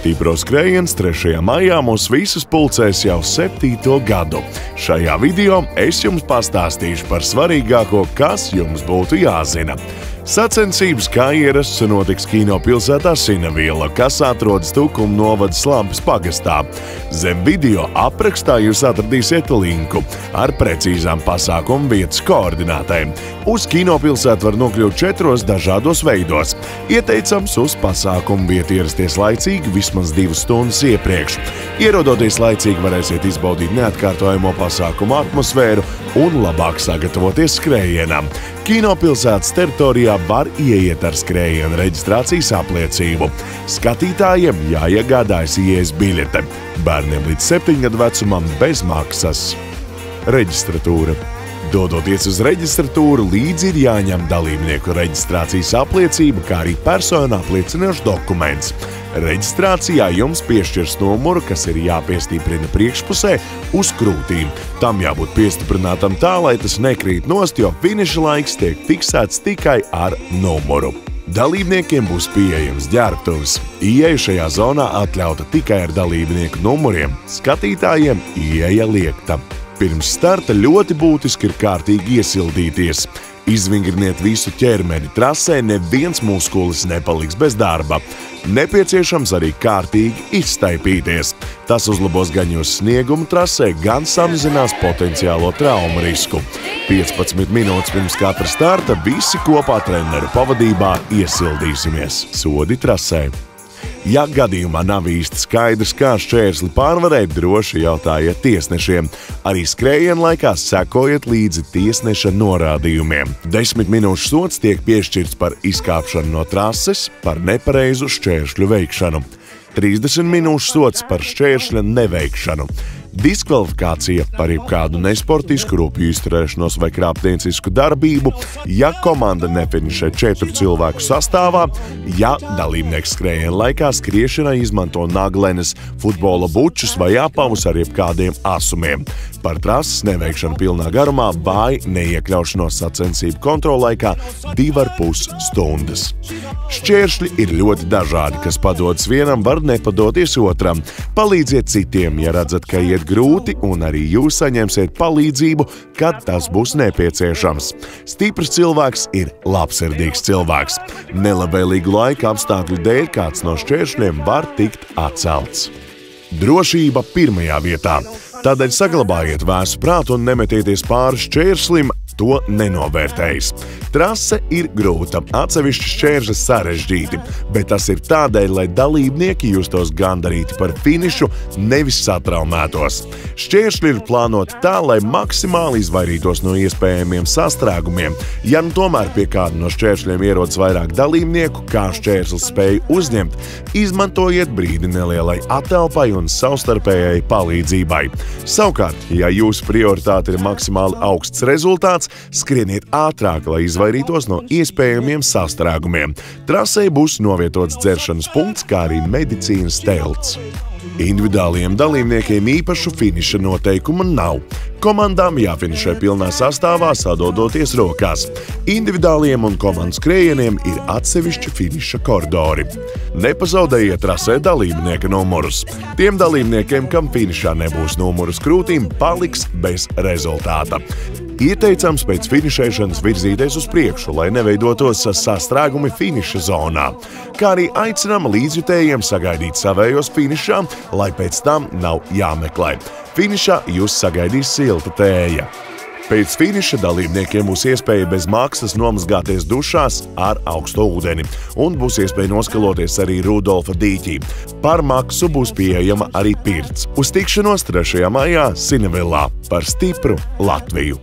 Stipro skrējiens 3. maijā mūs visus pulcēs jau 7. gadu. Šajā video es jums pastāstīšu par svarīgāko, kas jums būtu jāzina. Sacensības kā ierasts notiks kinopilsētā Sinaviela, kas atrodas Tukuma novada Slampas pagastā. Zem video aprakstā jūs atradīsiet linku ar precīzām pasākumu vietas koordinātēm. Uz kinopilsētu var nokļūt 4 dažādos veidos. Ieteicams uz pasākumu vietu ierasties laicīgi vismaz 2 stundas iepriekš. Ierodoties laicīgi varēsiet izbaudīt neatkārtojamo pasākumu atmosfēru un labāk sagatavoties skrējienam. Kinopilsētas teritorijā var ieiet ar skrējiena reģistrācijas apliecību. Skatītājiem jāiegādājas ieejas biļete. Bērniem līdz 7 gadu vecumam bez maksas. Reģistratūra. Dodoties uz reģistratūru, līdzi ir jāņem dalībnieku reģistrācijas apliecība, kā arī personu apliecinošs dokuments. Reģistrācijā jums piešķirs numuru, kas ir jāpiestiprina priekšpusē uz krūtīm. Tam jābūt piestiprinātam tā, lai tas nekrīt nost, jo finiša laiks tiek fiksēts tikai ar numuru. Dalībniekiem būs pieejams ģērbtuves. Ieeja šajā zonā atļauta tikai ar dalībnieku numuriem. Skatītājiem ieeja liekta. Pirms starta ļoti būtiski ir kārtīgi iesildīties. Izvingriniet visu ķermeni, trasē neviens muskulis nepaliks bez darba. Nepieciešams arī kārtīgi izstaipīties. Tas uzlabos gan jūsu sniegumu trasē, gan samazinās potenciālo traumu risku. 15 minūtes pirms katra starta visi kopā treneru pavadībā iesildīsimies. Sodi trasē. Ja gadījumā nav īsti skaidrs, kā šķērsli pārvarēt, droši jautājiet tiesnešiem. Arī skrējiena laikā sekojiet līdzi tiesneša norādījumiem. 10 minūšu sods tiek piešķirts par izkāpšanu no trases, par nepareizu šķēršļu veikšanu. 30 minūšu sods par šķēršļa neveikšanu. Diskvalifikācija par jebkādu nesportisku, rupju izturēšanos vai krāpniecisku darbību, ja komanda nefinišē 4 cilvēku sastāvā, ja dalībnieks skrējiena laikā skriešanai izmanto naglenes, futbola bučus vai apavus ar jebkādiem asumiem. Par trases neveikšanu pilnā garumā vai neiekļaušanos sacensību kontrollaikā 2,5 stundas. Šķēršļi ir ļoti dažādi, kas padodas vienam, var nepadoties otram. Palīdziet citiem, ja redzat, ka iet grūti, un arī jūs saņemsiet palīdzību, kad tas būs nepieciešams. Stiprs cilvēks ir labsirdīgs cilvēks. Nelabvēlīgu laika apstākļu dēļ kāds no šķēršļiem var tikt atcelts. Drošība pirmajā vietā. Tādēļ saglabājiet vēsu prātu un nemetieties pāri šķērslim, to nenovērtējis. Trase ir grūta, atsevišķi šķēršļi sarežģīti, bet tas ir tādēļ, lai dalībnieki justos gandarīti par finišu, nevis satraumētos. Šķēršļi ir plānoti tā, lai maksimāli izvairītos no iespējamiem sastrēgumiem. Ja nu tomēr pie kāda no šķēršļiem ierodas vairāk dalībnieku, kā šķērslis spēj uzņemt, izmantojiet brīdi nelielai atelpai un savstarpējai palīdzībai. Savukārt, ja jūsu prioritāte ir maksimāli augsts rezultāts, skrieniet ātrāk, lai izvairītos no iespējamiem sastrēgumiem. Trasē būs novietots dzeršanas punkts, kā arī medicīnas telts. Individuāliem dalībniekiem īpašu finiša noteikumu nav. Komandām jāfinišē pilnā sastāvā, sadodoties rokās. Individuāliem un komandu skrējieniem ir atsevišķi finiša koridori. Nepazaudējiet trasē dalībnieka numurus. Tiem dalībniekiem, kam finišā nebūs numurus krūtīm, paliks bez rezultāta. Ieteicams pēc finišēšanas virzīties uz priekšu, lai neveidotos sastrēgumi finiša zonā. Kā arī aicinām līdzjutējiem sagaidīt savējos finišā, lai pēc tam nav jāmeklē. Finišā jūs sagaidīs silta tēja. Pēc finiša dalībniekiem būs iespēja bez maksas nomazgāties dušās ar augstu ūdeni un būs iespēja noskaloties arī Rudolfa dīķī. Par maksu būs pieejama arī pirts. Uz tikšanos 3. maijā Sinavilā par stipru Latviju!